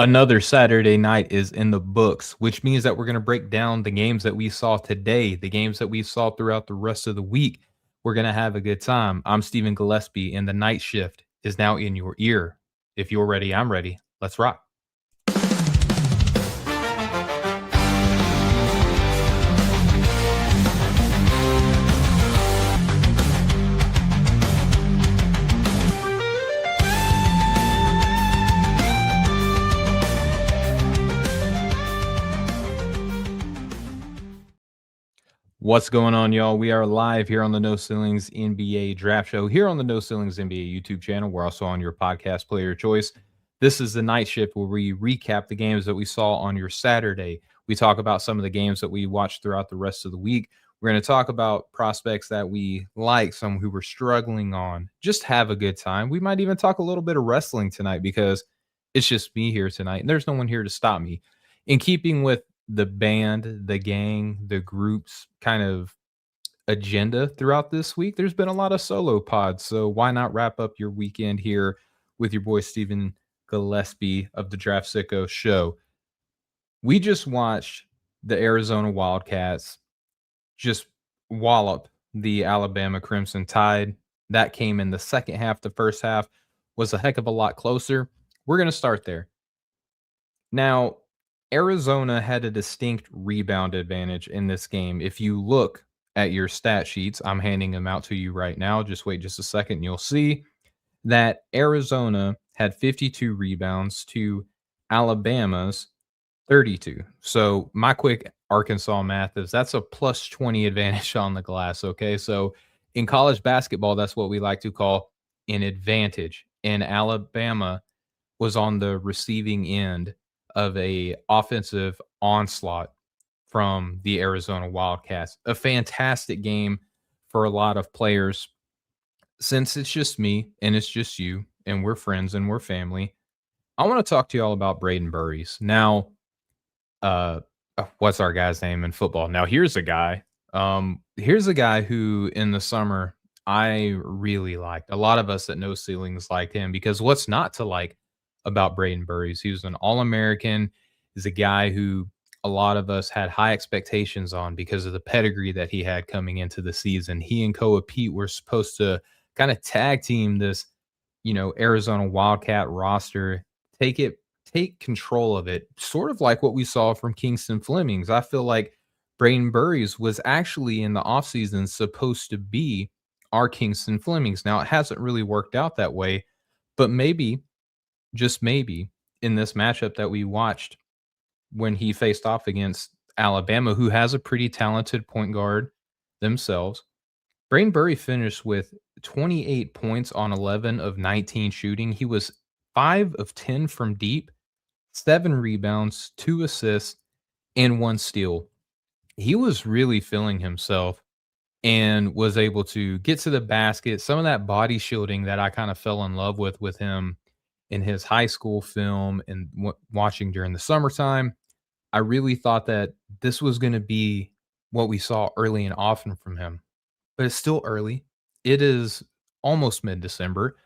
Another Saturday night is in the books, which means that we're going to break down the games that we saw today, the games that we saw throughout the rest of the week. We're going to have a good time. I'm Stephen Gillespie, and the night shift is now in your ear. If you're ready, I'm ready. Let's rock. What's going on, y'all? We are live here on the No Ceilings NBA Draft Show, here on the No Ceilings NBA YouTube channel. We're also on your podcast player choice. This is the night shift where we recap the games that we saw on your Saturday. We talk about some of the games that we watched throughout the rest of the week. We're going to talk about prospects that we like, some who we're struggling on. Just have a good time. We might even talk a little bit of wrestling tonight because it's just me here tonight, and there's no one here to stop me. In keeping with the band, the gang, the group's kind of agenda throughout this week, there's been a lot of solo pods. So why not wrap up your weekend here with your boy Stephen Gillespie of the Draft Sicko Show? We just watched the Arizona Wildcats just wallop the Alabama Crimson Tide. That came in the second half. The first half was a heck of a lot closer. We're going to start there. Now, Arizona had a distinct rebound advantage in this game. If you look at your stat sheets, I'm handing them out to you right now. Just wait just a second. And you'll see that Arizona had 52 rebounds to Alabama's 32. So my quick Arkansas math is that's a plus 20 advantage on the glass. Okay. So in college basketball, that's what we like to call an advantage. And Alabama was on the receiving end of a offensive onslaught from the Arizona Wildcats. A fantastic game for a lot of players. Since it's just me and it's just you and we're friends and we're family, I want to talk to you all about Braden Burries. Now, what's our guy's name in football? Now, here's a guy. Here's a guy who in the summer I really liked. A lot of us that know ceilings liked him because what's not to like about Braden Burries? He was an All-American. He's a guy who a lot of us had high expectations on because of the pedigree that he had coming into the season. He and Koa Pete were supposed to kind of tag team this, Arizona Wildcat roster, take control of it, sort of like what we saw from Kingston Flemings. I feel like Braden Burries was actually in the offseason supposed to be our Kingston Flemings. Now, it hasn't really worked out that way, but maybe, just maybe, in this matchup that we watched when he faced off against Alabama, who has a pretty talented point guard themselves, Braden Burry finished with 28 points on 11 of 19 shooting. He was 5 of 10 from deep, 7 rebounds, 2 assists, and 1 steal. He was really feeling himself and was able to get to the basket. Some of that body shielding that I kind of fell in love with him in his high school film and watching during the summertime. I really thought that this was going to be what we saw early and often from him, but it's still early. It is almost mid-December,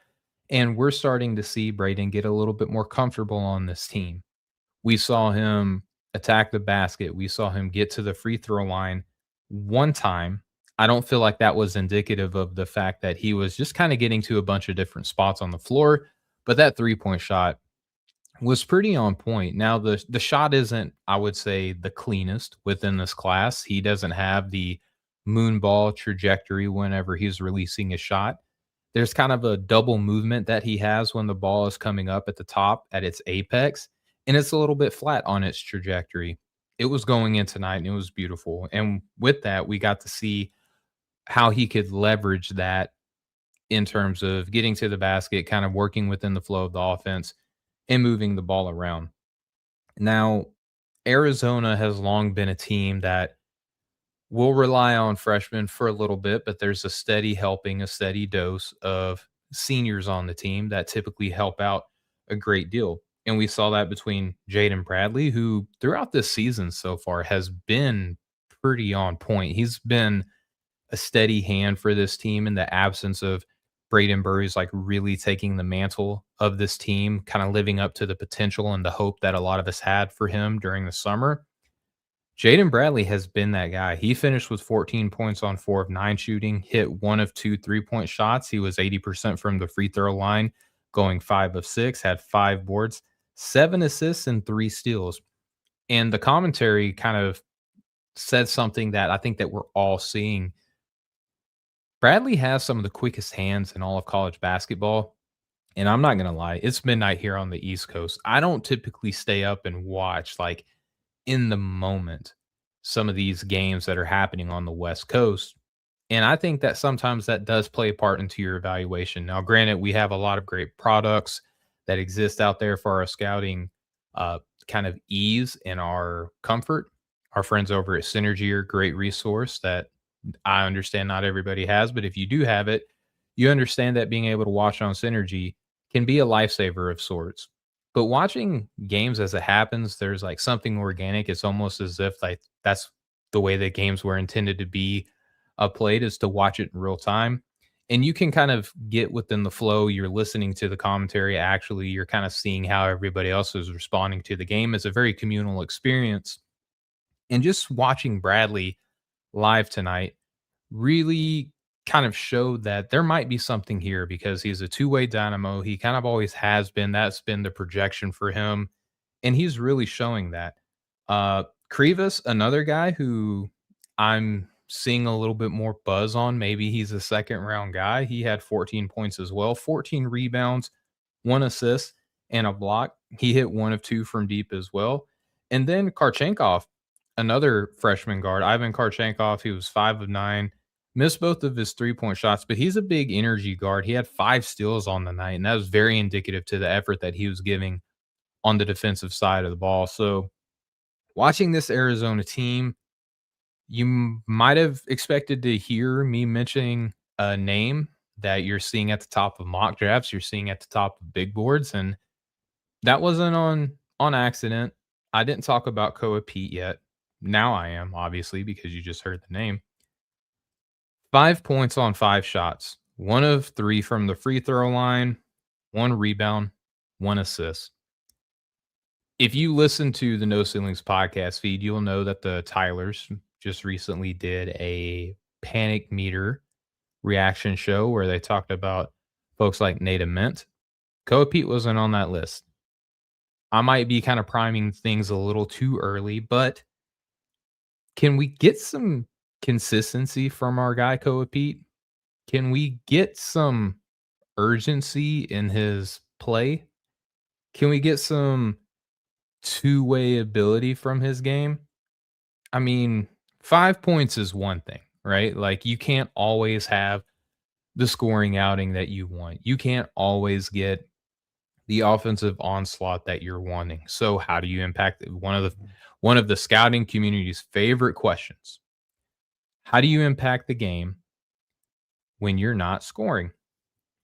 and we're starting to see Braden get a little bit more comfortable on this team. We saw him attack the basket. We saw him get to the free throw line one time. I don't feel like that was indicative of the fact that he was just kind of getting to a bunch of different spots on the floor, but that three-point shot was pretty on point. Now, the shot isn't, I would say, the cleanest within this class. He doesn't have the moon ball trajectory whenever he's releasing a shot. There's kind of a double movement that he has when the ball is coming up at the top at its apex, and it's a little bit flat on its trajectory. It was going in tonight, and it was beautiful. And with that, we got to see how he could leverage that in terms of getting to the basket, kind of working within the flow of the offense and moving the ball around. Now, Arizona has long been a team that will rely on freshmen for a little bit, but there's a steady helping, a steady dose of seniors on the team that typically help out a great deal. And we saw that between Jaden Bradley, who throughout this season so far has been pretty on point. He's been a steady hand for this team in the absence of Braden Burry's like really taking the mantle of this team, kind of living up to the potential and the hope that a lot of us had for him during the summer. Jaden Bradley has been that guy. He finished with 14 points on 4 of 9 shooting, hit 1 of 2 3-point shots. He was 80% from the free throw line, going 5 of 6, had 5 boards, 7 assists, and 3 steals. And the commentary kind of said something that I think that we're all seeing. Bradley has some of the quickest hands in all of college basketball. And I'm not gonna lie, it's midnight here on the East Coast. I don't typically stay up and watch like in the moment some of these games that are happening on the West Coast. And I think that sometimes that does play a part into your evaluation. Now, granted, we have a lot of great products that exist out there for our scouting kind of ease and our comfort. Our friends over at Synergy are a great resource that I understand not everybody has, but if you do have it, you understand that being able to watch on Synergy can be a lifesaver of sorts. But watching games as it happens, there's like something organic. It's almost as if like that's the way that games were intended to be played, is to watch it in real time. And you can kind of get within the flow. You're listening to the commentary. Actually, you're kind of seeing how everybody else is responding to the game. It's a very communal experience. And just watching Bradley live tonight really kind of showed that there might be something here because he's a two-way dynamo. He kind of always has been. That's been the projection for him, and he's really showing that. Krivas, another guy who I'm seeing a little bit more buzz on. Maybe he's a second round guy. He had 14 points as well, 14 rebounds, 1 assist, and a block. He hit 1 of 2 from deep as well. And then Karchenkov, another freshman guard, Ivan Karchenkov, he was 5 of 9, missed both of his 3-point shots, but he's a big energy guard. He had 5 steals on the night, and that was very indicative to the effort that he was giving on the defensive side of the ball. So, watching this Arizona team, you might have expected to hear me mentioning a name that you're seeing at the top of mock drafts, you're seeing at the top of big boards, and that wasn't on accident. I didn't talk about Koa Pete yet. Now I am, obviously, because you just heard the name. 5 points on 5 shots, 1 of 3 from the free throw line, 1 rebound, 1 assist. If you listen to the No Ceilings podcast feed, you'll know that the Tylers just recently did a panic meter reaction show where they talked about folks like Nate Ament. Koa Pete wasn't on that list. I might be kind of priming things a little too early, but can we get some consistency from our guy Koa Pete? Can we get some urgency in his play? Can we get some two-way ability from his game? I mean, 5 points is one thing, right? Like, you can't always have the scoring outing that you want. You can't always get the offensive onslaught that you're wanting. So how do you impact one of the scouting community's favorite questions? How do you impact the game when you're not scoring?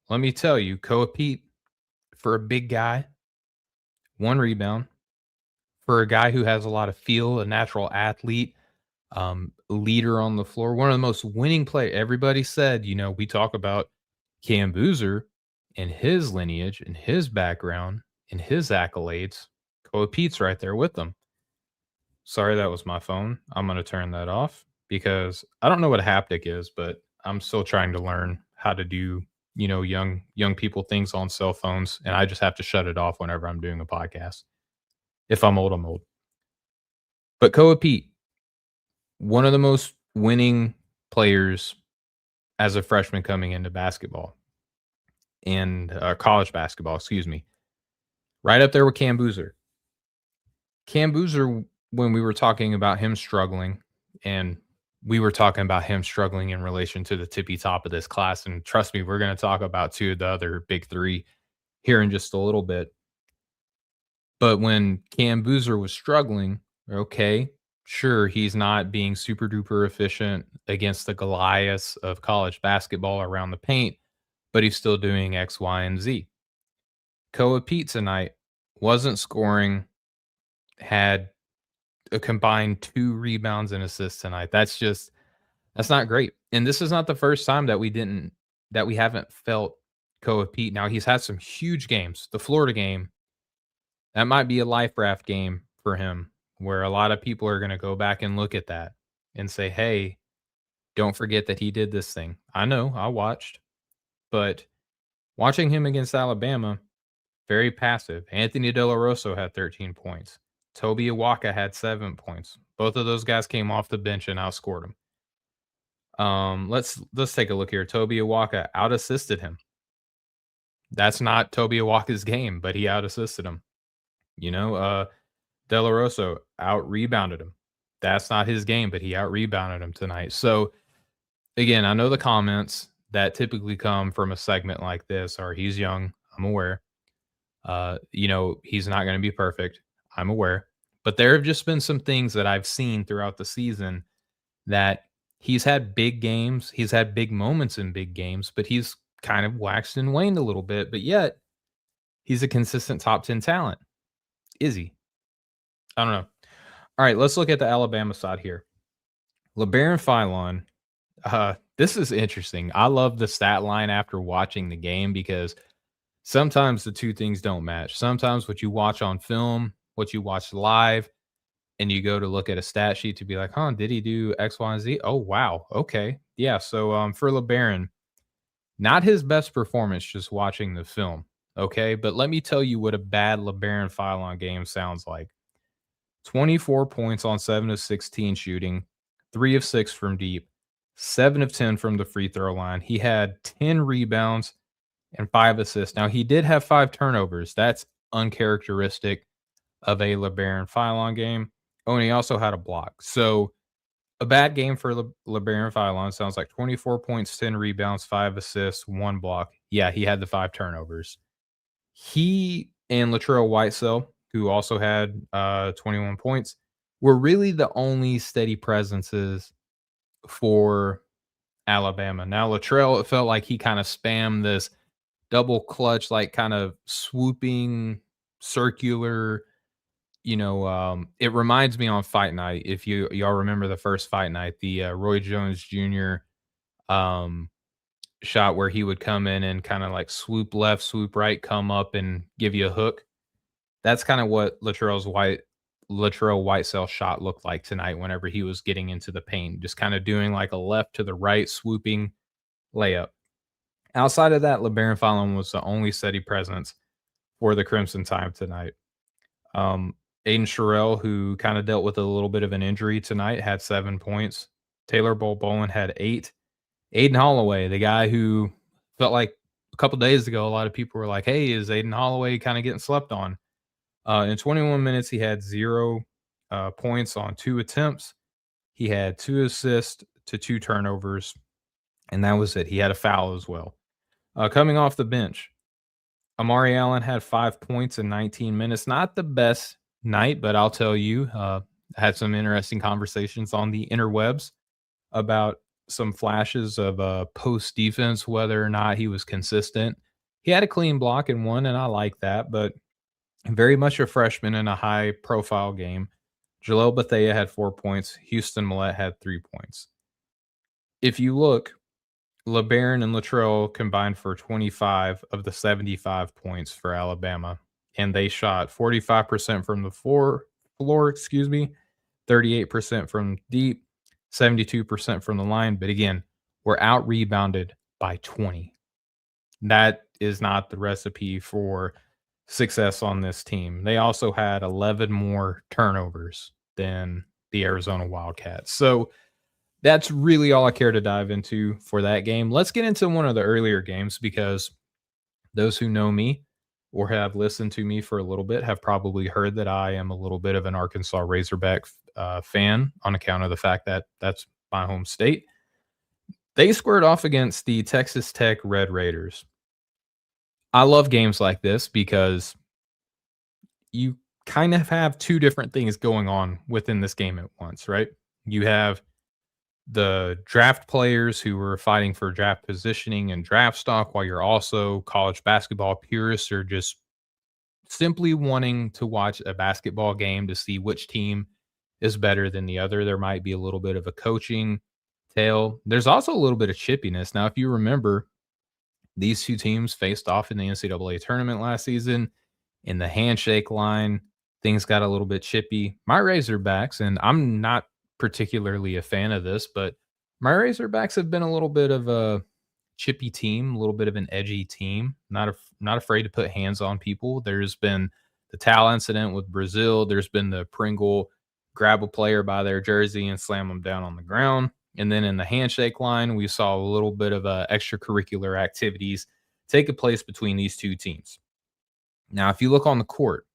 Let me tell you, Koa Pete, for a big guy, 1 rebound. For a guy who has a lot of feel, a natural athlete, leader on the floor, one of the most winning player. Everybody said, we talk about Cam Boozer and his lineage and his background and his accolades. Koa Pete's right there with them. Sorry, that was my phone. I'm going to turn that off because I don't know what a haptic is, but I'm still trying to learn how to do, young people things on cell phones, and I just have to shut it off whenever I'm doing a podcast. If I'm old, I'm old. But Koa Pete, one of the most winning players as a freshman coming into basketball and college basketball, excuse me, right up there with Cam Boozer. Cam Boozer, when we were talking about him struggling, and we were talking about him struggling in relation to the tippy top of this class, and trust me, we're going to talk about 2 of the other big 3 here in just a little bit. But when Cam Boozer was struggling, okay, sure, he's not being super duper efficient against the Goliaths of college basketball around the paint, but he's still doing X, Y, and Z. Koa Pete tonight wasn't scoring, had a combined 2 rebounds and assists tonight. That's not great. And this is not the first time that we haven't felt go with Pete. Now he's had some huge games. The Florida game, that might be a life raft game for him, where a lot of people are going to go back and look at that and say, "Hey, don't forget that he did this thing." I know, I watched, but watching him against Alabama, very passive. Anthony De La Rosa had 13 points. Toby Awaka had 7 points. Both of those guys came off the bench and outscored him. Let's take a look here. Toby Awaka out assisted him. That's not Toby Awaka's game, but he out assisted him. You know, De La Rosa out rebounded him. That's not his game, but he out rebounded him tonight. So again, I know the comments that typically come from a segment like this are he's young. I'm aware. He's not going to be perfect. I'm aware. But there have just been some things that I've seen throughout the season that he's had big games. He's had big moments in big games, but he's kind of waxed and waned a little bit. But yet, he's a consistent top 10 talent. Is he? I don't know. All right, let's look at the Alabama side here. LeBaron Philon. This is interesting. I love the stat line after watching the game because sometimes the two things don't match. Sometimes what you watch on film, what you watch live, and you go to look at a stat sheet to be like, huh, did he do X, Y, and Z? Oh, wow. Okay. Yeah. So for LeBaron, not his best performance just watching the film. Okay. But let me tell you what a bad LeBaron Philon game sounds like. 24 points on 7 of 16 shooting, 3 of 6 from deep, 7 of 10 from the free throw line. He had 10 rebounds and 5 assists. Now, he did have 5 turnovers. That's uncharacteristic of a LeBaron Philon game. Oh, and he also had a block. So, a bad game for LeBaron Philon sounds like 24 points, 10 rebounds, 5 assists, 1 block. Yeah, he had the 5 turnovers. He and Latrell Whitesell, who also had 21 points, were really the only steady presences for Alabama. Now, Latrell, it felt like he kind of spammed this double clutch, like kind of swooping circular. It reminds me on Fight Night. If y'all remember the first Fight Night, the Roy Jones Jr. Um, shot where he would come in and kind of like swoop left, swoop right, come up and give you a hook. That's kind of what Latrell Whitesell shot looked like tonight whenever he was getting into the paint, just kind of doing like a left to the right swooping layup. Outside of that, LeBaron Philon was the only steady presence for the Crimson Tide tonight. Aiden Sherrill, who kind of dealt with a little bit of an injury tonight, had 7 points. Taylor Bolin had 8. Aiden Holloway, the guy who felt like a couple days ago, a lot of people were like, hey, is Aiden Holloway kind of getting slept on? In 21 minutes, he had 0 points on 2 attempts. He had 2 assists to 2 turnovers, and that was it. He had a foul as well. Coming off the bench, Amari Allen had 5 points in 19 minutes. Not the best night, but I'll tell you, I had some interesting conversations on the interwebs about some flashes of post defense, whether or not he was consistent. He had a clean block in one, and I like that, but very much a freshman in a high profile game. Jaleel Bethea had 4 points. Houston Millette had 3 points. If you look, LeBaron and Latrell combined for 25 of the 75 points for Alabama, and they shot 45% from the floor, 38% from deep, 72% from the line. But again, we're out rebounded by 20. That is not the recipe for success on this team. They also had 11 more turnovers than the Arizona Wildcats. So that's really all I care to dive into for that game. Let's get into one of the earlier games because those who know me or have listened to me for a little bit have probably heard that I am a little bit of an Arkansas Razorback fan on account of the fact that that's my home state. They squared off against the Texas Tech Red Raiders. I love games like this because you kind of have two different things going on within this game at once, right? You have the draft players who are fighting for draft positioning and draft stock, while you're also college basketball purists or just simply wanting to watch a basketball game to see which team is better than the other. There might be a little bit of a coaching tale. There's also a little bit of chippiness. Now, if you remember, These two teams faced off in the NCAA tournament last season. In the handshake line, things got a little bit chippy. My Razorbacks, and I'm not particularly a fan of this, but my Razorbacks have been a little bit of a chippy team, a little bit of an edgy team. Not afraid to put hands on people. There's been the towel incident with Brazil. There's been the Pringle grab a player by their jersey and slam them down on the ground. And then in the handshake line, we saw a little bit of extracurricular activities take place between these two teams. Now, if you look on the court,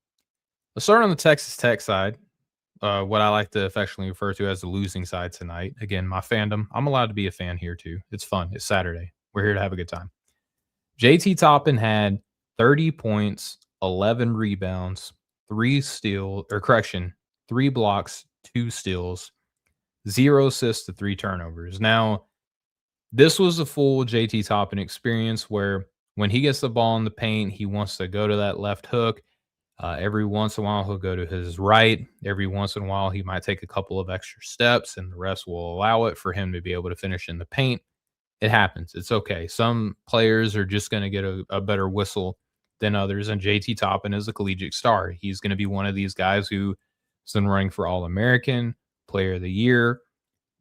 let's start on the Texas Tech side, what I like to affectionately refer to as the losing side tonight. Again, my fandom, I'm allowed to be a fan here too. It's fun. It's Saturday. We're here to have a good time. JT Toppin had 30 points, 11 rebounds, 3 blocks, 2 steals, 0 assists to 3 turnovers. Now, this was a full JT Toppin experience where when he gets the ball in the paint, he wants to go to that left hook. Every once in a while, he'll go to his right. Every once in a while, he might take a couple of extra steps, and the refs will allow it for him to be able to finish in the paint. It happens. It's okay. Some players are just going to get a better whistle than others, and JT Toppin is a collegiate star. He's going to be one of these guys who's been running for All-American, Player of the Year,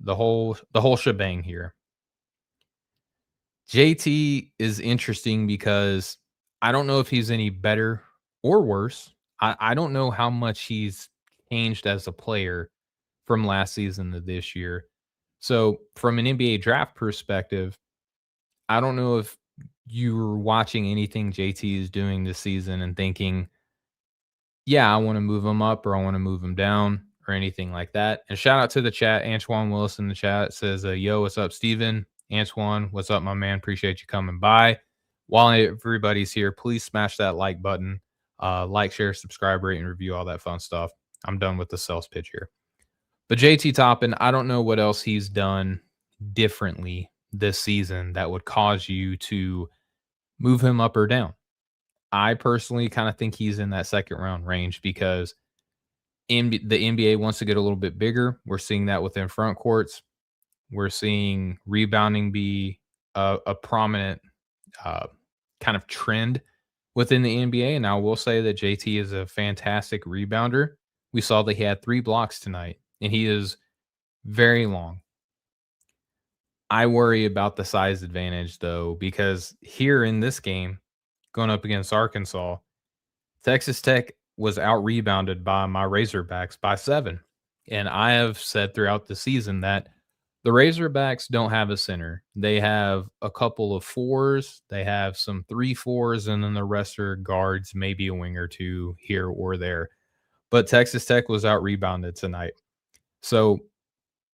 the whole shebang here. JT is interesting because I don't know if he's any better or worse. I don't know how much he's changed as a player from last season to this year. So, from an NBA draft perspective, I don't know if you were watching anything JT is doing this season and thinking, yeah, I want to move him up or I want to move him down or anything like that. And shout out to the chat. Antoine Willis in the chat says, yo, what's up, Steven? Antoine, what's up, my man? Appreciate you coming by. While everybody's here, please smash that like button. Like, share, subscribe, rate, and review, all that fun stuff. I'm done with the sales pitch here. But JT Toppin, I don't know what else he's done differently this season that would cause you to move him up or down. I personally kind of think he's in that second round range because the NBA wants to get a little bit bigger. We're seeing that within front courts. We're seeing rebounding be a prominent kind of trend within the NBA. And I will say that JT is a fantastic rebounder. We saw that he had 3 blocks tonight, and he is very long. I worry about the size advantage, though, because here in this game, going up against Arkansas, Texas Tech was out-rebounded by my Razorbacks by 7. And I have said throughout the season that the Razorbacks don't have a center. They have a couple of 4s. They have some 3-4s, and then the rest are guards, maybe a wing or two here or there. But Texas Tech was out-rebounded tonight. So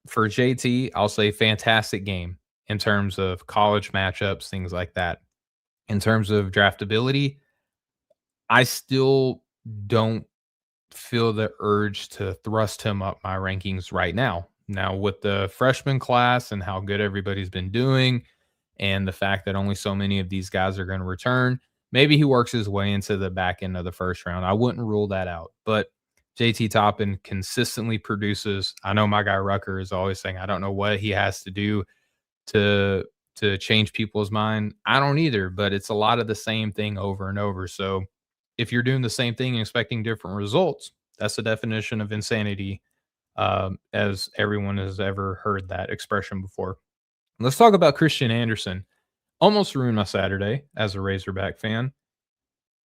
for JT, I'll say fantastic game in terms of college matchups, things like that. In terms of draftability, I still don't feel the urge to thrust him up my rankings right now. Now, with the freshman class and how good everybody's been doing, and the fact that only so many of these guys are going to return, maybe he works his way into the back end of the first round. I wouldn't rule that out. But JT Toppin consistently produces. I know my guy Rucker is always saying, I don't know what he has to do to change people's mind. I don't either, but it's a lot of the same thing over and over. So if you're doing the same thing and expecting different results, that's the definition of insanity, as everyone has ever heard that expression before. Let's talk about Christian Anderson. Almost ruined my Saturday as a Razorback fan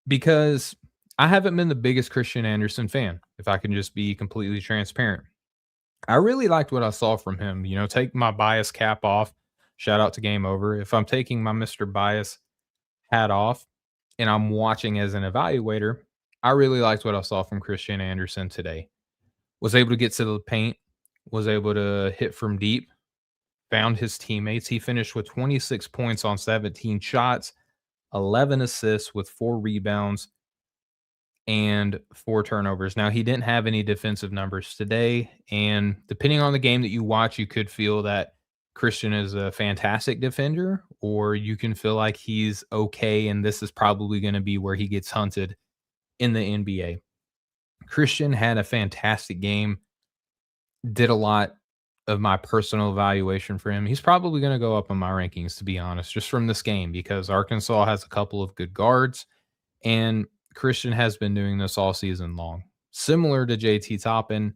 because I haven't been the biggest Christian Anderson fan, if I can just be completely transparent. I really liked what I saw from him. You know, take my bias cap off. Shout out to Game Over. If I'm taking my Mr. Bias hat off and I'm watching as an evaluator, I really liked what I saw from Christian Anderson today. Was able to get to the paint, was able to hit from deep, found his teammates. He finished with 26 points on 17 shots, 11 assists with 4 rebounds, and 4 turnovers. Now, he didn't have any defensive numbers today, and depending on the game that you watch, you could feel that Christian is a fantastic defender, or you can feel like he's okay, and this is probably going to be where he gets hunted in the NBA. Christian had a fantastic game, did a lot of my personal evaluation for him, he's probably going to go up in my rankings, to be honest, just from this game because Arkansas has a couple of good guards and Christian has been doing this all season long. Similar to JT Toppin,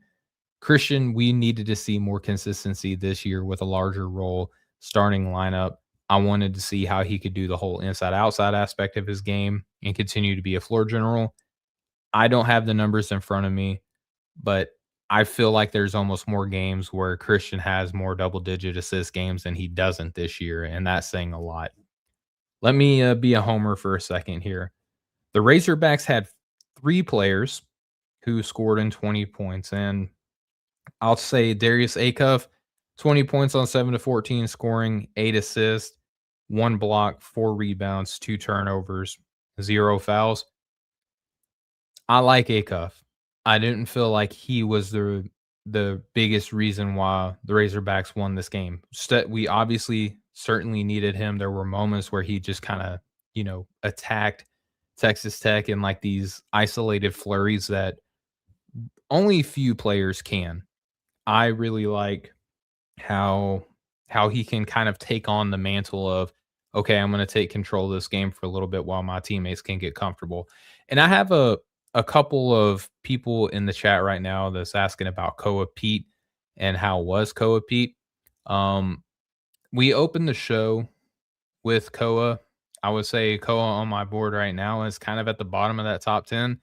Christian, we needed to see more consistency this year with a larger role starting lineup. I wanted to see how he could do the whole inside outside aspect of his game and continue to be a floor general. I don't have the numbers in front of me, but I feel like there's almost more games where Christian has more double digit assist games than he doesn't this year. And that's saying a lot. Let me be a homer for a second here. The Razorbacks had three players who scored in 20 points. And I'll say Darius Acuff, 20 points on 7 to 14 scoring, 8 assists, 1 block, 4 rebounds, 2 turnovers, 0 fouls. I like Acuff. I didn't feel like he was the biggest reason why the Razorbacks won this game. We obviously certainly needed him. There were moments where he just kind of, attacked Texas Tech in like these isolated flurries that only few players can. I really like how he can kind of take on the mantle of, okay, I'm going to take control of this game for a little bit while my teammates can get comfortable. And I have a couple of people in the chat right now that's asking about Koa Pete and how was Koa Pete. We opened the show with Koa. I would say Koa on my board right now is kind of at the bottom of that top 10.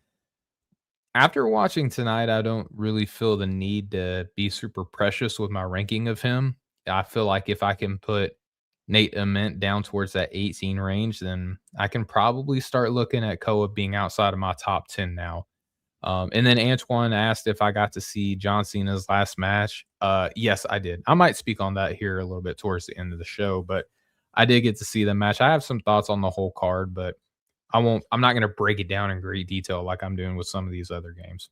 After watching tonight, I don't really feel the need to be super precious with my ranking of him. I feel like if I can put Nate Ament down towards that 18 range, then I can probably start looking at Koa being outside of my top 10 now. And then Antoine asked if I got to see John Cena's last match. Yes, I did. I might speak on that here a little bit towards the end of the show, but I did get to see the match. I have some thoughts on the whole card, but I'm not gonna break it down in great detail like I'm doing with some of these other games.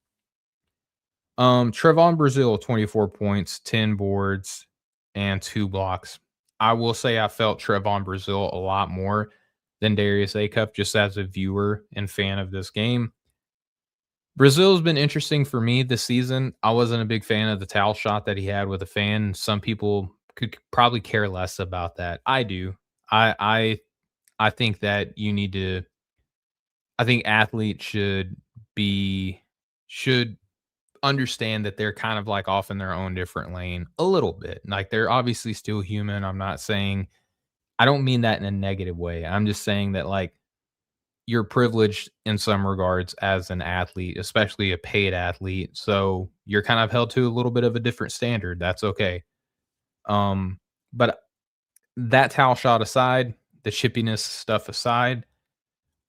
Trevon Brazil, 24 points, 10 boards, and 2 blocks. I will say I felt Trevon Brazil a lot more than Darius Acuff just as a viewer and fan of this game. Brazil's been interesting for me this season. I wasn't a big fan of the towel shot that he had with a fan. Some people could probably care less about that. I do. I think that you need to I think athletes should understand that they're kind of like off in their own different lane a little bit. Like they're obviously still human. I don't mean that in a negative way. I'm just saying that like you're privileged in some regards as an athlete, especially a paid athlete. So you're kind of held to a little bit of a different standard. That's okay. But that towel shot aside, the chippiness stuff aside,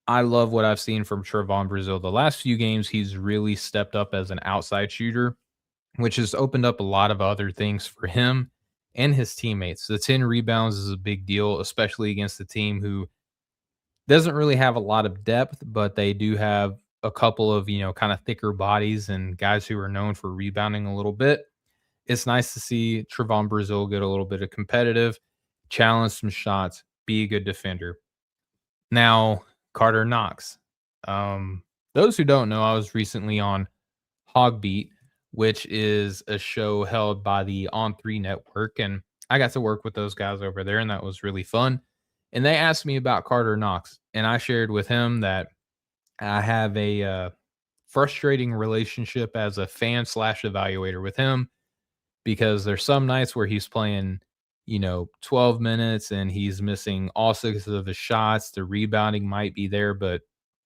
I love what I've seen from Trevon Brazil. The last few games, he's really stepped up as an outside shooter, which has opened up a lot of other things for him and his teammates. The 10 rebounds is a big deal, especially against a team who doesn't really have a lot of depth, but they do have a couple of, kind of thicker bodies and guys who are known for rebounding a little bit. It's nice to see Trevon Brazil get a little bit of competitive, challenge some shots, be a good defender. Now, Carter Knox. Those who don't know, I was recently on Hogbeat, which is a show held by the On3 network, and I got to work with those guys over there, and that was really fun. And they asked me about Carter Knox, and I shared with him that I have a frustrating relationship as a fan slash evaluator with him because there's some nights where he's playing, 12 minutes and he's missing all 6 of his shots. The rebounding might be there, but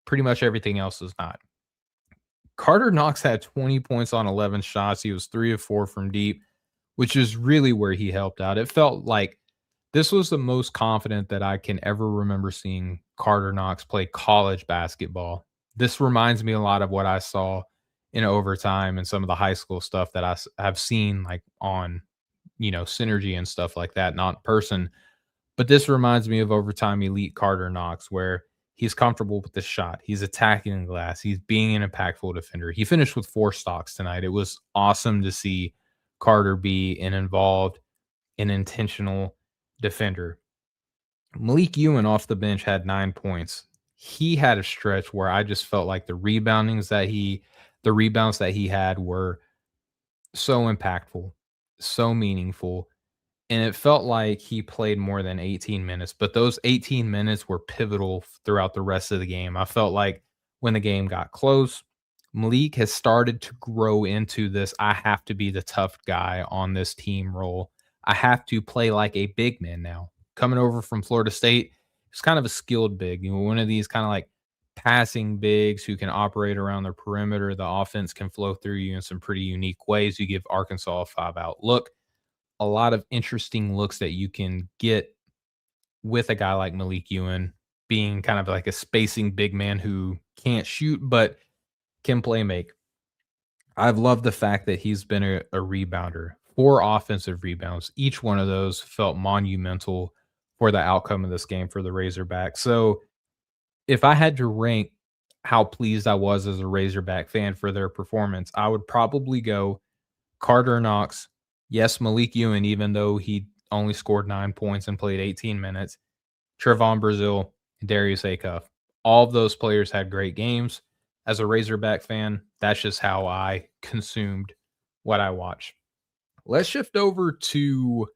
pretty much everything else is not. Carter Knox had 20 points on 11 shots. He was 3 of 4 from deep, which is really where he helped out. It felt like this was the most confident that I can ever remember seeing Carter Knox play college basketball. This reminds me a lot of what I saw in overtime and some of the high school stuff that have seen like on, Synergy and stuff like that, not in person. But this reminds me of overtime elite Carter Knox, where he's comfortable with the shot. He's attacking the glass. He's being an impactful defender. He finished with 4 stocks tonight. It was awesome to see Carter be an involved and intentional defender. Malik Ewan off the bench had 9 points. He had a stretch where I just felt like the rebounds that he had were so impactful. so meaningful, and it felt like he played more than 18 minutes, but those 18 minutes were pivotal throughout the rest of the game. I felt like when the game got close, Malik has started to grow into this I have to be the tough guy on this team role. I have to play like a big man now. Coming over from Florida State, he's kind of a skilled big, one of these kind of like passing bigs who can operate around the perimeter. The offense can flow through you in some pretty unique ways. You give Arkansas a 5-out look, a lot of interesting looks that you can get with a guy like Malik Ewan being kind of like a spacing big man who can't shoot but can play make. I've loved the fact that he's been a rebounder, 4 offensive rebounds. Each one of those felt monumental for the outcome of this game for the Razorbacks. So if I had to rank how pleased I was as a Razorback fan for their performance, I would probably go Carter Knox. Yes, Malik Ewan, even though he only scored 9 points and played 18 minutes. Trevon Brazile, Darius Acuff. All of those players had great games. As a Razorback fan, that's just how I consumed what I watched. Let's shift over to,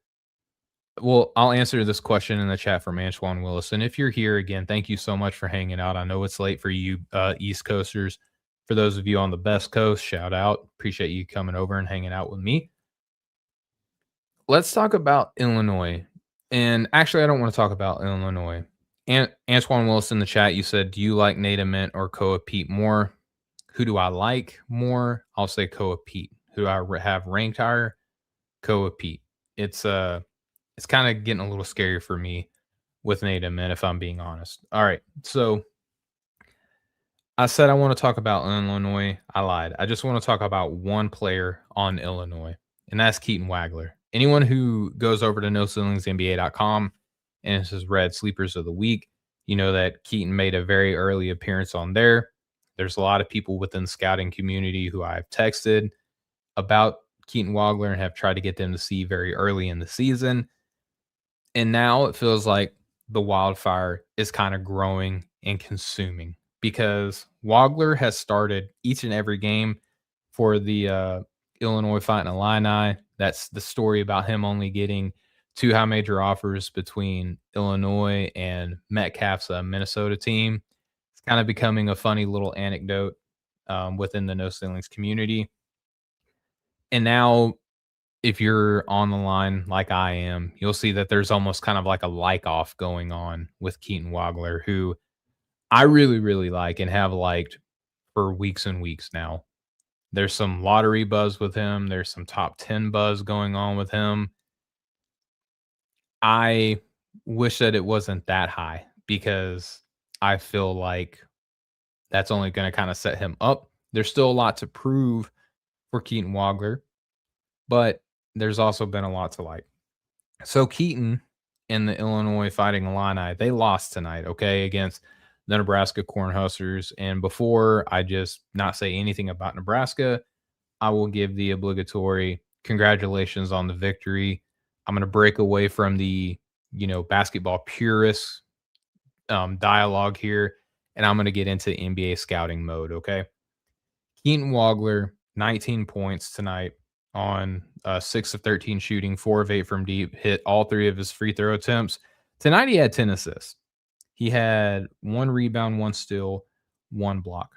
well, I'll answer this question in the chat from Antoine Willis. And if you're here again, thank you so much for hanging out. I know it's late for you East Coasters. For those of you on the Best Coast, shout out. Appreciate you coming over and hanging out with me. Let's talk about Illinois. And actually, I don't want to talk about Illinois. Antoine Willis in the chat, you said, do you like Nate Ament or Koa Pete more? Who do I like more? I'll say Koa Pete. Who I have ranked higher? Koa Pete. It's kind of getting a little scary for me with Nate Ament, if I'm being honest. All right, so I said I want to talk about Illinois. I lied. I just want to talk about one player on Illinois, and that's Keaton Wagler. Anyone who goes over to NoCeilingsNBA.com and has read Sleepers of the Week, you know that Keaton made a very early appearance on there. There's a lot of people within the scouting community who I've texted about Keaton Wagler and have tried to get them to see very early in the season. And now it feels like the wildfire is kind of growing and consuming because Wagler has started each and every game for the Illinois Fighting Illini. That's the story about him only getting 2 high major offers between Illinois and Metcalf's Minnesota team. It's kind of becoming a funny little anecdote within the No Ceilings community. And now, if you're on the line like I am, you'll see that there's almost kind of like a like-off going on with Keaton Wagler, who I really, really like and have liked for weeks and weeks now. There's some lottery buzz with him. There's some top 10 buzz going on with him. I wish that it wasn't that high because I feel like that's only going to kind of set him up. There's still a lot to prove for Keaton Wagler, but there's also been a lot to like. So Keaton and the Illinois Fighting Illini, they lost tonight, okay, against the Nebraska Cornhuskers. And before I just not say anything about Nebraska, I will give the obligatory congratulations on the victory. I'm going to break away from the, basketball purist dialogue here, and I'm going to get into NBA scouting mode, okay? Keaton Wagler, 19 points tonight on 6 of 13 shooting, 4 of 8 from deep, hit all 3 of his free throw attempts. Tonight he had 10 assists. He had 1 rebound, 1 steal, 1 block.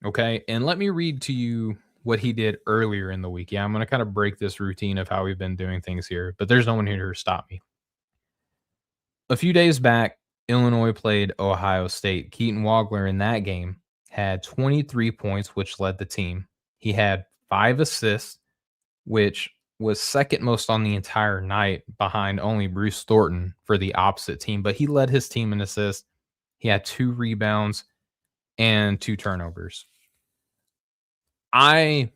Okay, and let me read to you what he did earlier in the week. Yeah, I'm going to kind of break this routine of how we've been doing things here, but there's no one here to stop me. A few days back, Illinois played Ohio State. Keaton Wagler in that game had 23 points, which led the team. He had 5 assists, which was second most on the entire night behind only Bruce Thornton for the opposite team, but he led his team in assists. He had 2 rebounds and 2 turnovers. I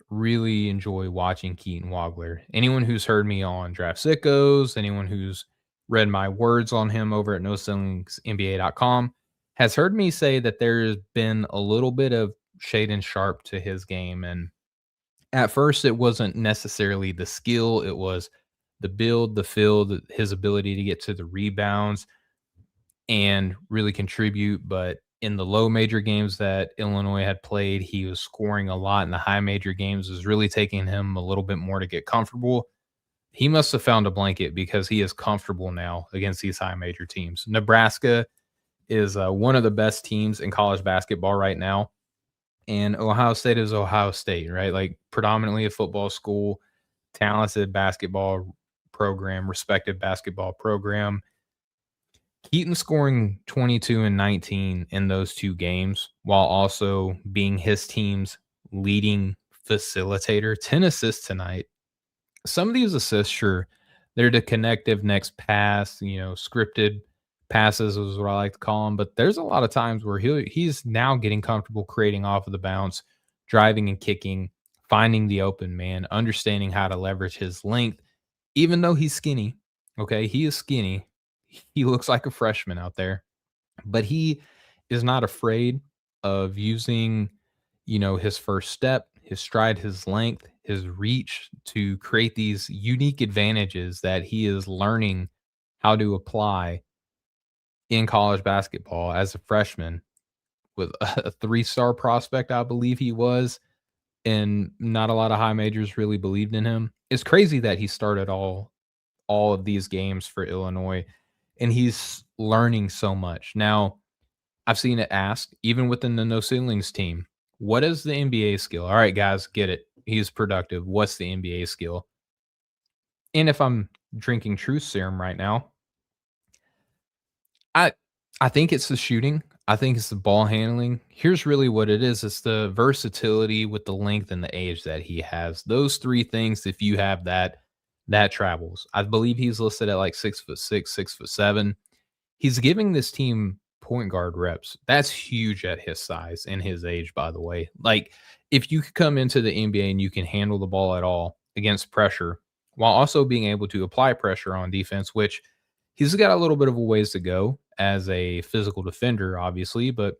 really enjoy watching Keaton Wagler. Anyone who's heard me on Draft Sickos, anyone who's read my words on him over at NoCeilingsNBA.com has heard me say that there's been a little bit of shade and sharp to his game. And at first, it wasn't necessarily the skill. It was the build, the field, his ability to get to the rebounds and really contribute. But in the low major games that Illinois had played, he was scoring a lot. In the high major games, it was really taking him a little bit more to get comfortable. he must have found a blanket because he is comfortable now against these high major teams. Nebraska is one of the best teams in college basketball right now, and Ohio State is Ohio State, right? Like predominantly a football school, talented basketball program, respected basketball program. Keaton scoring 22 and 19 in those two games while also being his team's leading facilitator. 10 assists tonight. Some of these assists, sure, they're the connective next pass, scripted passes is what I like to call them. But there's a lot of times where he's now getting comfortable creating off of the bounce, driving and kicking, finding the open man, understanding how to leverage his length, even though he's skinny. Okay, he is skinny. He looks like a freshman out there, but he is not afraid of using, his first step, his stride, his length, his reach to create these unique advantages that he is learning how to apply in college basketball as a freshman with a three-star prospect, I believe he was, and not a lot of high majors really believed in him. It's crazy that he started all of these games for Illinois, and he's learning so much. Now, I've seen it asked, even within the No Ceilings team, what is the NBA skill? All right, guys, get it. He's productive. What's the NBA skill? And if I'm drinking truth serum right now, I I think it's the shooting. I think it's the ball handling. Here's really what it is. It's the versatility with the length and the age that he has. Those three things, if you have that, that travels. I believe he's listed at like 6'6", 6'7". He's giving this team point guard reps. That's huge at his size and his age, by the way. Like, if you could come into the NBA and you can handle the ball at all against pressure while also being able to apply pressure on defense, which he's got a little bit of a ways to go as a physical defender, obviously, but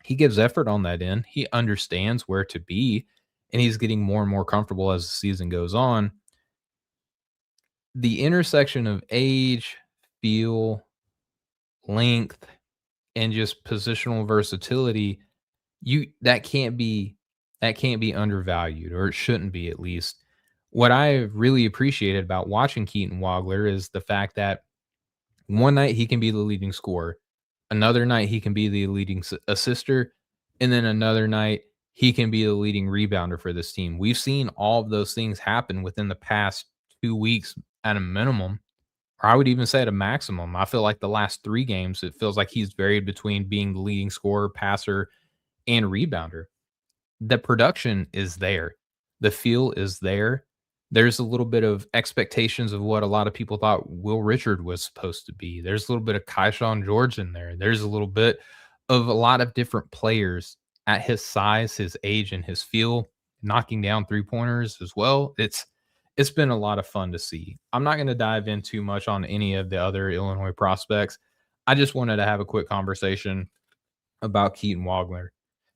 he gives effort on that end. He understands where to be, and he's getting more and more comfortable as the season goes on. The intersection of age, feel, length, and just positional versatility, you that can't be undervalued, or it shouldn't be at least. What I really appreciated about watching Keaton Wagler is the fact that one night he can be the leading scorer, another night he can be the leading assister, and then another night he can be the leading rebounder for this team. We've seen all of those things happen within the past 2 weeks at a minimum, or I would even say at a maximum. I feel like the last 3 games, it feels like he's varied between being the leading scorer, passer, and rebounder. The production is there. The feel is there. There's a little bit of expectations of what a lot of people thought Will Richard was supposed to be. There's a little bit of Keyshawn George in there. There's a little bit of a lot of different players at his size, his age, and his feel, knocking down three-pointers as well. It's been a lot of fun to see. I'm not going to dive in too much on any of the other Illinois prospects. I just wanted to have a quick conversation about Keaton Wagler.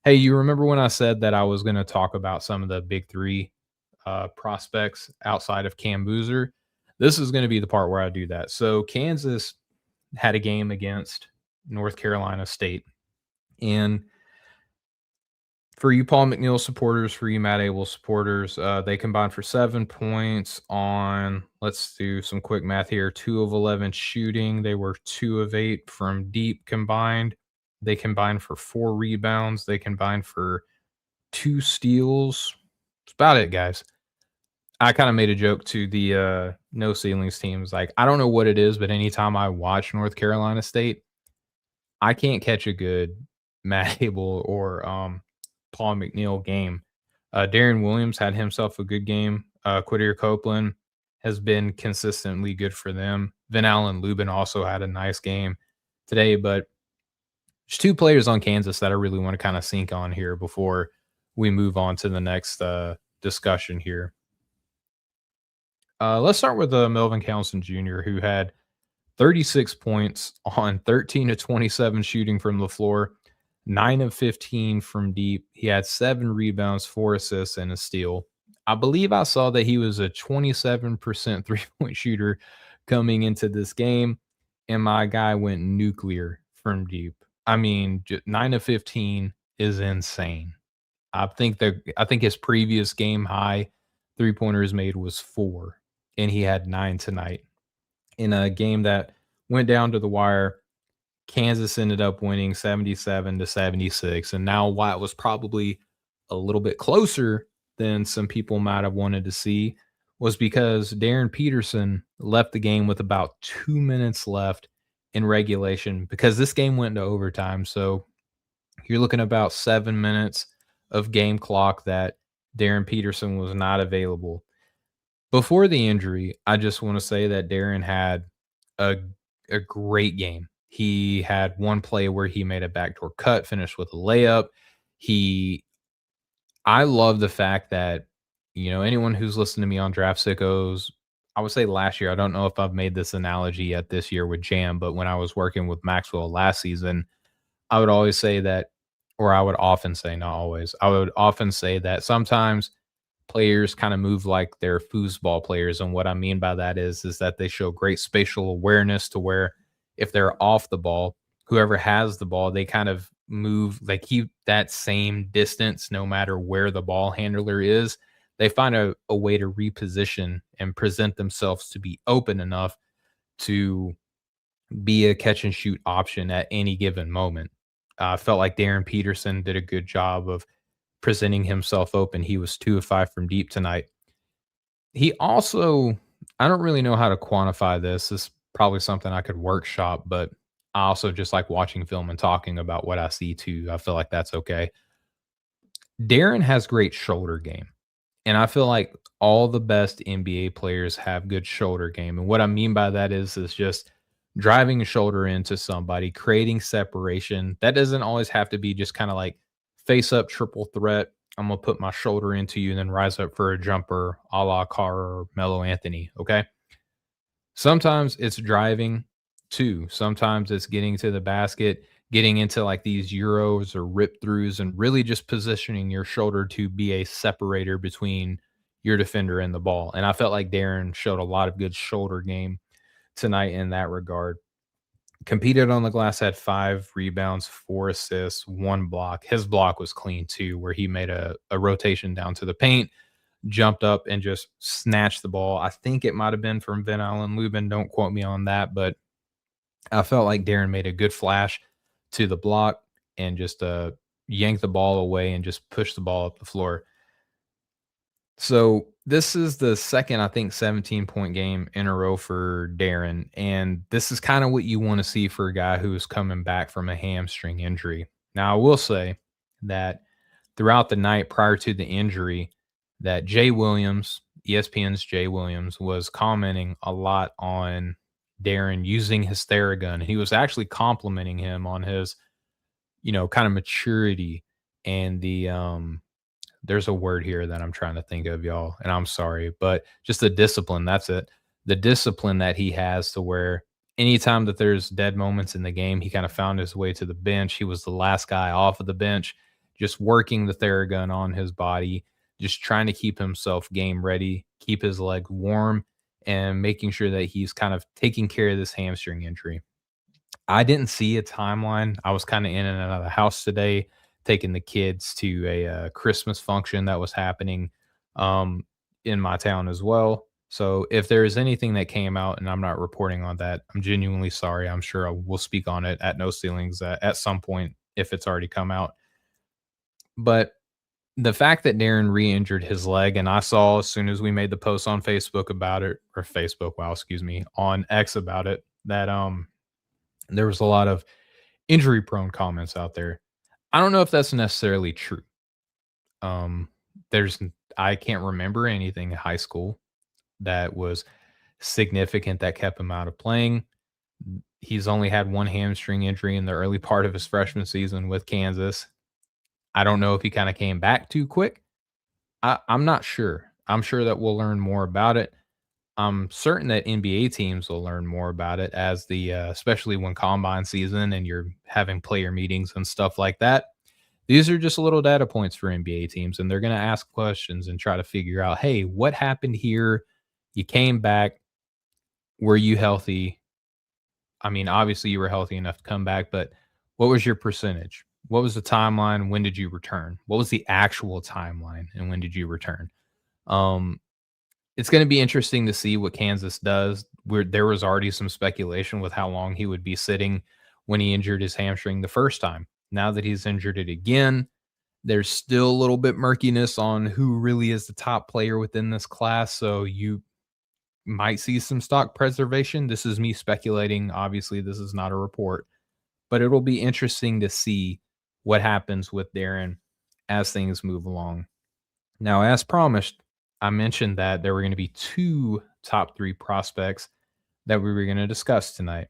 Hey, you remember when I said that I was going to talk about some of the big three prospects outside of Cam Boozer? This is going to be the part where I do that. So Kansas had a game against North Carolina State. And for you Paul McNeil supporters, for you Matt Abel supporters, they combined for 7 points on, let's do some quick math here, 2 of 11 shooting. They were 2 of 8 from deep combined. They combined for 4 rebounds. They combined for 2 steals. That's about it, guys. I kind of made a joke to the No Ceilings teams. Like, I don't know what it is, but anytime I watch North Carolina State, I can't catch a good Matt Abel or Paul McNeil game. Darren Williams had himself a good game. Quadir Copeland has been consistently good for them. Van Allen Lubin also had a nice game today, but there's 2 players on Kansas that I really want to kind of sink on here before we move on to the next discussion here. Let's start with Melvin Townsend Jr., who had 36 points on 13 of 27 shooting from the floor, 9 of 15 from deep. He had 7 rebounds, 4 assists, and a steal. I believe I saw that he was a 27% three-point shooter coming into this game, and my guy went nuclear from deep. I mean, 9 of 15 is insane. I think his previous game high three-pointers made was 4. and he had 9 tonight in a game that went down to the wire. Kansas ended up winning 77-76, and now why it was probably a little bit closer than some people might have wanted to see was because Darryn Peterson left the game with about 2 minutes left in regulation because this game went into overtime, so you're looking about 7 minutes of game clock that Darryn Peterson was not available. Before the injury, I just wanna say that Darren had a a great game. He had one play where he made a backdoor cut, finished with a layup. He I love the fact that, anyone who's listened to me on Draft Sickos, I would say last year, I don't know if I've made this analogy yet this year with Jam, but when I was working with Maxwell last season, I would always say that, or I would often say, not always, I would often say that sometimes players kind of move like they're foosball players, and what I mean by that is that they show great spatial awareness to where if they're off the ball, whoever has the ball, they kind of move, they keep that same distance no matter where the ball handler is. They find a way to reposition and present themselves to be open enough to be a catch and shoot option at any given moment. I felt like Darren Peterson did a good job of presenting himself open. He was 2 of 5 from deep tonight. He also, I don't really know how to quantify this. This is probably something I could workshop, but I also just like watching film and talking about what I see too. I feel like that's okay. Darren has great shoulder game. And I feel like all the best NBA players have good shoulder game. And what I mean by that is just driving a shoulder into somebody, creating separation. That doesn't always have to be just kind of like face up triple threat. I'm gonna put my shoulder into you and then rise up for a jumper, a la Carr or Melo Anthony. Okay. Sometimes it's driving too. Sometimes it's getting to the basket, getting into like these euros or rip throughs, and really just positioning your shoulder to be a separator between your defender and the ball. And I felt like Darren showed a lot of good shoulder game tonight in that regard. Competed on the glass, had 5 rebounds, 4 assists, 1 block. His block was clean too, where he made a rotation down to the paint, jumped up and just snatched the ball. I think it might have been from Van Allen Lubin. Don't quote me on that, but I felt like Darren made a good flash to the block and just yanked the ball away and just pushed the ball up the floor. So this is the second, I think, 17-point game in a row for Darren. And this is kind of what you want to see for a guy who is coming back from a hamstring injury. Now, I will say that throughout the night prior to the injury, that Jay Williams, ESPN's Jay Williams, was commenting a lot on Darren using his Theragun. He was actually complimenting him on his, kind of maturity and there's a word here that I'm trying to think of, y'all, and I'm sorry, but just the discipline. That's it. The discipline that he has to where anytime that there's dead moments in the game, he kind of found his way to the bench. He was the last guy off of the bench, just working the Theragun on his body, just trying to keep himself game ready, keep his leg warm, and making sure that he's kind of taking care of this hamstring injury. I didn't see a timeline. I was kind of in and out of the house today, taking the kids to a Christmas function that was happening um, in my town as well. So if there is anything that came out and I'm not reporting on that, I'm genuinely sorry. I'm sure I will speak on it at No Ceilings at some point if it's already come out. But the fact that Darren re-injured his leg, and I saw as soon as we made the post on Facebook about it, or Facebook, wow, excuse me, on X about it, that there was a lot of injury prone comments out there. I don't know if that's necessarily true. Um, there's I can't remember anything in high school that was significant that kept him out of playing. He's only had one hamstring injury in the early part of his freshman season with Kansas. I don't know if he kind of came back too quick. I'm not sure. I'm sure that we'll learn more about it. I'm certain that NBA teams will learn more about it as especially when combine season and you're having player meetings and stuff like that. These are just little data points for NBA teams, and they're going to ask questions and try to figure out, hey, what happened here? You came back. Were you healthy? I mean, obviously you were healthy enough to come back, but what was your percentage? What was the timeline? When did you return? What was the actual timeline and when did you return? Um, It's gonna be interesting to see what Kansas does, where there was already some speculation with how long he would be sitting when he injured his hamstring the first time. Now that he's injured it again, there's still a little bit murkiness on who really is the top player within this class, so you might see some stock preservation. This is me speculating. Obviously, this is not a report, but it'll be interesting to see what happens with Darryn as things move along. Now, as promised, I mentioned that there were going to be two top three prospects that we were going to discuss tonight.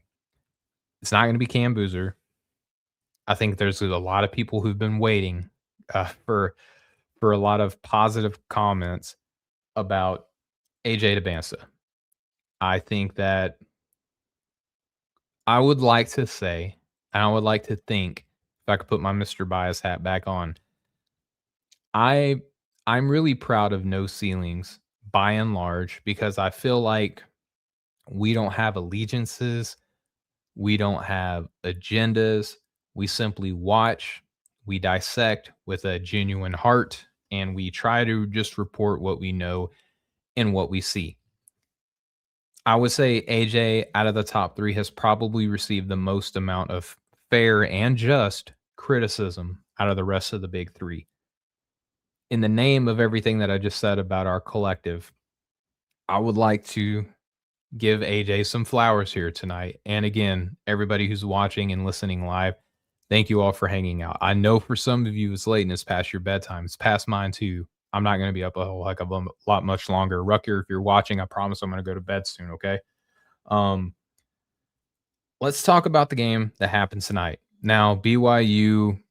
It's not going to be Cam Boozer. I think there's a lot of people who've been waiting for a lot of positive comments about AJ Dybantsa. I think that I would like to say, and I would like to think, if I could put my Mr. Bias hat back on, I I'm really proud of No Ceilings by and large because I feel like we don't have allegiances, we don't have agendas. We simply watch, we dissect with a genuine heart, and we try to just report what we know and what we see. I would say AJ out of the top 3 has probably received the most amount of fair and just criticism out of the rest of the big 3. In the name of everything that I just said about our collective, I would like to give AJ some flowers here tonight. And again, everybody who's watching and listening live, thank you all for hanging out. I know for some of you it's late and it's past your bedtime. It's past mine too. I'm not going to be up a whole heck of a lot much longer. Rucker, if you're watching, I promise I'm going to go to bed soon. Okay. Um, let's talk about the game that happened tonight. Now, BYU,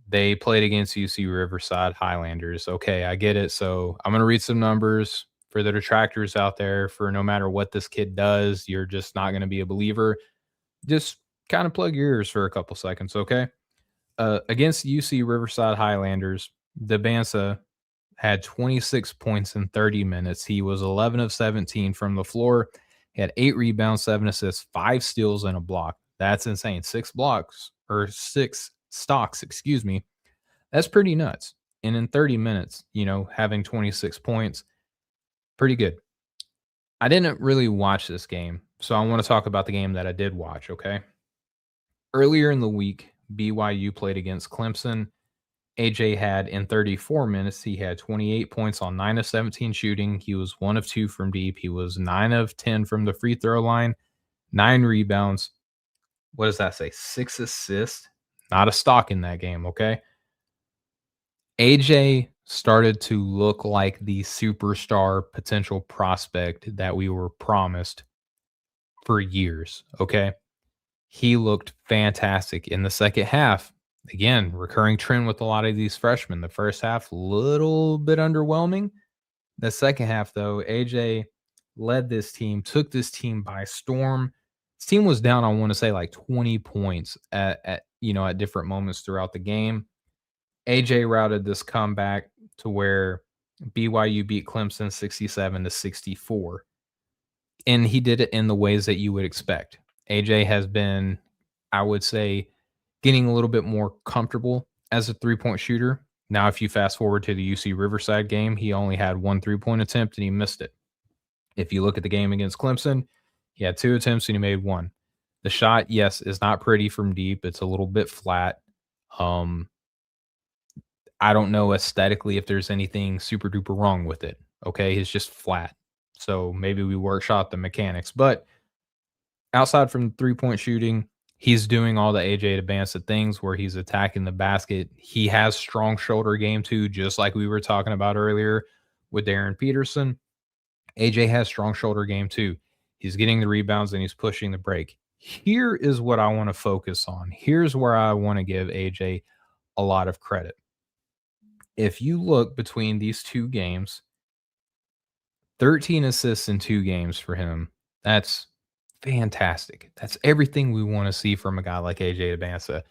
they played against UC Riverside Highlanders. Okay, I get it. So I'm going to read some numbers for the detractors out there. For no matter what this kid does, you're just not going to be a believer. Just kind of plug your ears for a couple seconds, okay? Against UC Riverside Highlanders, Dybantsa had 26 points in 30 minutes. He was 11 of 17 from the floor. He had 8 rebounds, 7 assists, 5 steals, and a block. That's insane. 6 blocks or 6 stocks, excuse me. That's pretty nuts. And in 30 minutes, having 26 points, pretty good. I didn't really watch this game, so I want to talk about the game that I did watch, okay? Earlier in the week, BYU played against Clemson. AJ had in 34 minutes, he had 28 points on 9 of 17 shooting. He was 1 of 2 from deep. He was 9 of 10 from the free throw line, 9 rebounds. What does that say? 6 assists. Not a stock in that game, okay? AJ started to look like the superstar potential prospect that we were promised for years, okay? He looked fantastic in the second half. Again, recurring trend with a lot of these freshmen. The first half, little bit underwhelming. The second half, though, AJ led this team, took this team by storm. This team was down, I want to say, like 20 points at different moments throughout the game. AJ routed this comeback to where BYU beat Clemson 67-64. And he did it in the ways that you would expect. AJ has been, I would say, getting a little bit more comfortable as a three-point shooter. Now, if you fast forward to the UC Riverside game, he only had 1 3-point attempt and he missed it. If you look at the game against Clemson, he had 2 attempts and he made 1. The shot, yes, is not pretty from deep. It's a little bit flat. I don't know aesthetically if there's anything super duper wrong with it. Okay, it's just flat. So maybe we workshop the mechanics. But outside from 3-point shooting, he's doing all the AJ Dybantsa things where he's attacking the basket. He has strong shoulder game too, just like we were talking about earlier with Darryn Peterson. AJ has strong shoulder game too. He's getting the rebounds and he's pushing the break. Here is what I want to focus on. Here's where I want to give AJ a lot of credit. If you look between these 2 games, 13 assists in 2 games for him. That's fantastic. That's everything we want to see from a guy like AJ Dybantsa.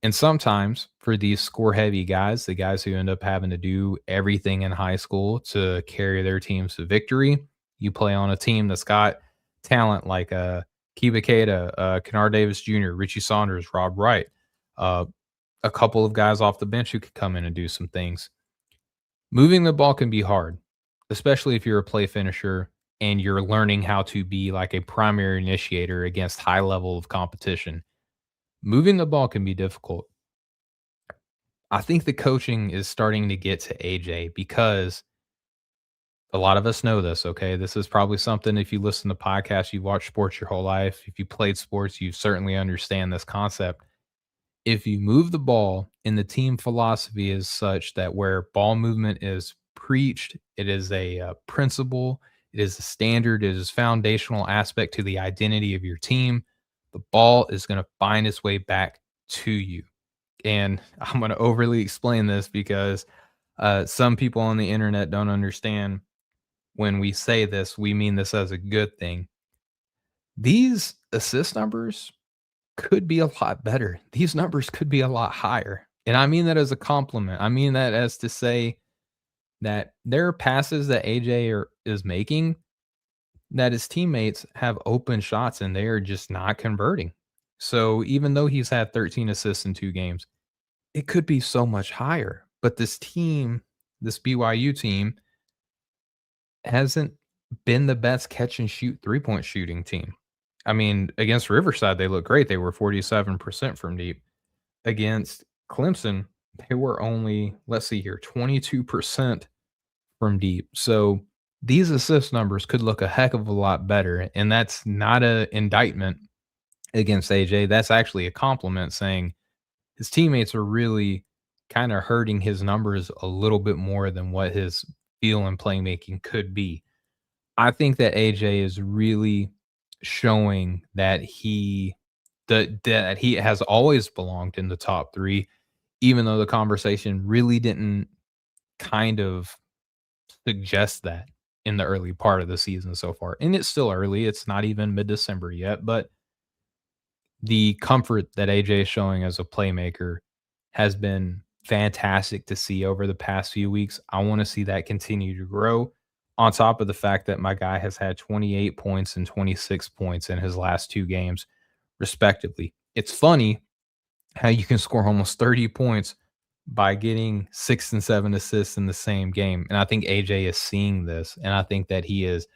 And sometimes for these score-heavy guys, the guys who end up having to do everything in high school to carry their teams to victory, you play on a team that's got talent like Kiba Keita, Kennard Davis Jr., Richie Saunders, Rob Wright, a couple of guys off the bench who could come in and do some things. Moving the ball can be hard. especially if you're a play finisher and you're learning how to be like a primary initiator against high level of competition. Moving the ball can be difficult. I think the coaching is starting to get to AJ because a lot of us know this, okay? This is probably something if you listen to podcasts, you've watched sports your whole life. If you played sports, you certainly understand this concept. If you move the ball and the team philosophy is such that where ball movement is preached, it is a principle, it is a standard, it is foundational aspect to the identity of your team, the ball is going to find its way back to you. And I'm going to overly explain this because some people on the internet don't understand when we say this, we mean this as a good thing. These assist numbers could be a lot better. These numbers could be a lot higher. And I mean that as a compliment. I mean that as to say that there are passes that is making that his teammates have open shots and they are just not converting. So even though he's had 13 assists in 2 games, it could be so much higher. But this team, this BYU team, hasn't been the best catch and shoot 3-point shooting team. I mean, against Riverside, they look great. They were 47% from deep. Against Clemson, they were only, let's see here, 22% from deep. So these assist numbers could look a heck of a lot better. And that's not an indictment against AJ. That's actually a compliment saying his teammates are really kind of hurting his numbers a little bit more than what his feel and playmaking could be. I think that AJ is really showing that he has always belonged in the top 3, even though the conversation really didn't kind of suggest that in the early part of the season so far. And it's still early. It's not even mid-December yet, but the comfort that AJ is showing as a playmaker has been fantastic to see over the past few weeks. I want to see that continue to grow on top of the fact that my guy has had 28 points and 26 points in his last 2 games, respectively. It's funny how you can score almost 30 points by getting 6 and 7 assists in the same game. And I think AJ is seeing this, and I think that he is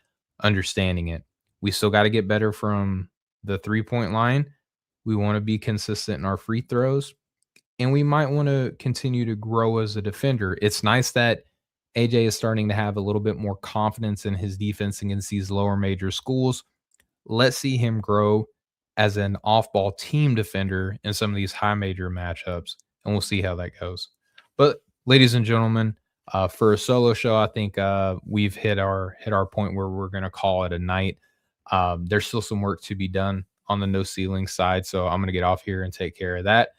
understanding it. We still got to get better from the 3-point line. We want to be consistent in our free throws, and we might want to continue to grow as a defender. It's nice that AJ is starting to have a little bit more confidence in his defense against these lower major schools. Let's see him grow as an off-ball team defender in some of these high major matchups, and we'll see how that goes. But ladies and gentlemen, for a solo show, I think we've hit our point where we're going to call it a night. There's still some work to be done on the no ceiling side, so I'm going to get off here and take care of that.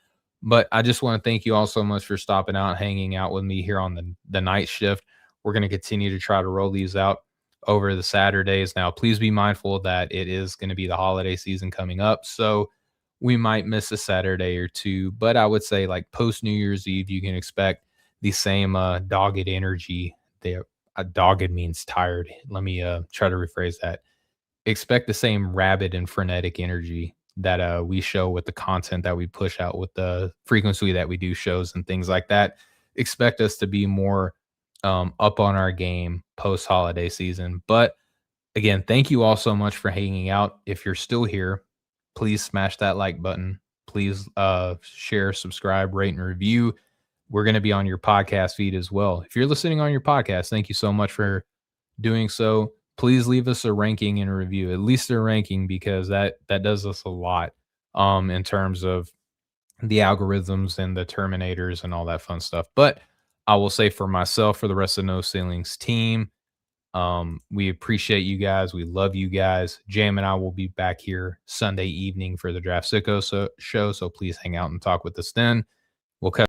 But I just want to thank you all so much for stopping out and hanging out with me here on the night shift. We're going to continue to try to roll these out over the Saturdays. Now, please be mindful that it is going to be the holiday season coming up. So we might miss a Saturday or two, but I would say like post New Year's Eve, you can expect the same dogged energy. Dogged means tired. Let me try to rephrase that. Expect the same rabid and frenetic energy that we show with the content that we push out with the frequency that we do shows and things like that. Expect us to be more up on our game post holiday season. But again, thank you all so much for hanging out. If you're still here, please smash that like button. Please share, subscribe, rate, and review. We're going to be on your podcast feed as well. If you're listening on your podcast, thank you so much for doing so. Please leave us a ranking and a review, at least a ranking, because that does us a lot in terms of the algorithms and the terminators and all that fun stuff. But I will say for myself, for the rest of No Ceilings team, we appreciate you guys. We love you guys. Jam and I will be back here Sunday evening for the Draft Sicko show. So please hang out and talk with us then. We'll catch